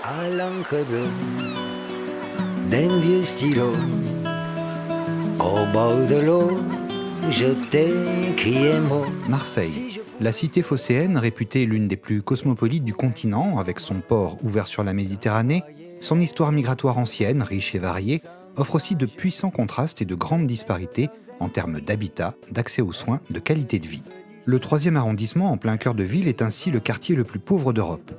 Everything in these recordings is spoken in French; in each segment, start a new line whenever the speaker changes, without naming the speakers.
à l'encre bleue d'un vieux stylo. Au bord de l'eau, je t'ai écrit un mot.
Marseille, la cité phocéenne, réputée l'une des plus cosmopolites du continent, avec son port ouvert sur la Méditerranée, son histoire migratoire ancienne, riche et variée, offre aussi de puissants contrastes et de grandes disparités en termes d'habitat, d'accès aux soins, de qualité de vie. Le 3e arrondissement, en plein cœur de ville, est ainsi le quartier le plus pauvre d'Europe.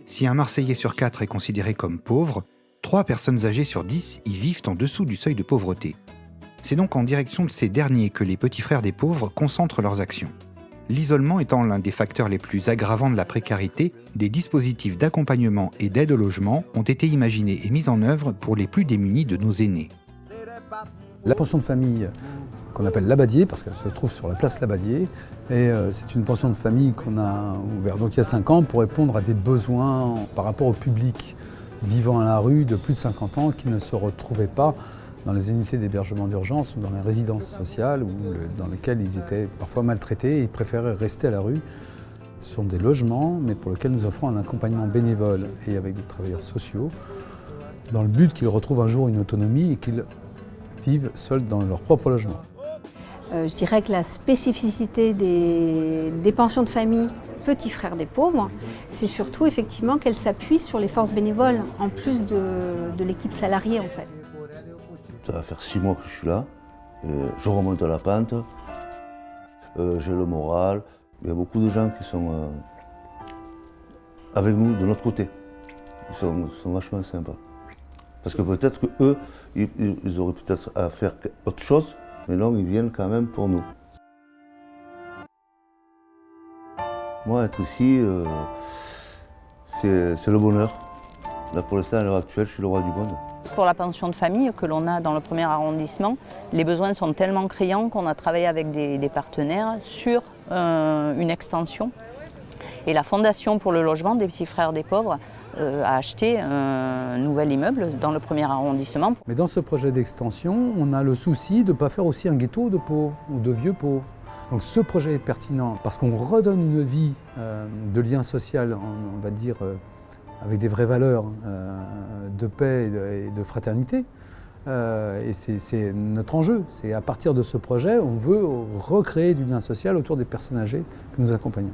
Si un Marseillais sur 4 est considéré comme pauvre, 3 personnes âgées sur 10 y vivent en dessous du seuil de pauvreté. C'est donc en direction de ces derniers que les petits frères des pauvres concentrent leurs actions. L'isolement étant l'un des facteurs les plus aggravants de la précarité, des dispositifs d'accompagnement et d'aide au logement ont été imaginés et mis en œuvre pour les plus démunis de nos aînés.
La pension de famille qu'on appelle Labadier, parce qu'elle se trouve sur la place Labadier, et c'est une pension de famille qu'on a ouverte donc il y a 5 ans pour répondre à des besoins par rapport au public vivant à la rue de plus de 50 ans qui ne se retrouvaient pas dans les unités d'hébergement d'urgence ou dans les résidences sociales dans lesquelles ils étaient parfois maltraités et ils préféraient rester à la rue. Ce sont des logements, mais pour lesquels nous offrons un accompagnement bénévole et avec des travailleurs sociaux, dans le but qu'ils retrouvent un jour une autonomie et qu'ils vivent seuls dans leur propre logement.
Je dirais que la spécificité des pensions de famille petits frères des pauvres, c'est surtout effectivement qu'elles s'appuient sur les forces bénévoles, en plus de l'équipe salariée en fait.
Ça va faire 6 mois que je suis là, et je remonte à la pente, j'ai le moral, il y a beaucoup de gens qui sont avec nous de notre côté, ils sont vachement sympas. Parce que peut-être qu'eux, ils auraient peut-être à faire autre chose, mais non, ils viennent quand même pour nous. Moi, être ici, c'est le bonheur. Là, pour l'instant, à l'heure actuelle, je suis le roi du monde.
Pour la pension de famille que l'on a dans le 1er arrondissement, les besoins sont tellement criants qu'on a travaillé avec des partenaires sur une extension. Et la Fondation pour le logement des petits frères des pauvres a acheté un nouvel immeuble dans le 1er arrondissement.
Mais dans ce projet d'extension, on a le souci de ne pas faire aussi un ghetto de pauvres ou de vieux pauvres. Donc ce projet est pertinent parce qu'on redonne une vie de lien social, on va dire, avec des vraies valeurs de paix et de fraternité. Et c'est notre enjeu. C'est à partir de ce projet, on veut recréer du lien social autour des personnes âgées que nous accompagnons.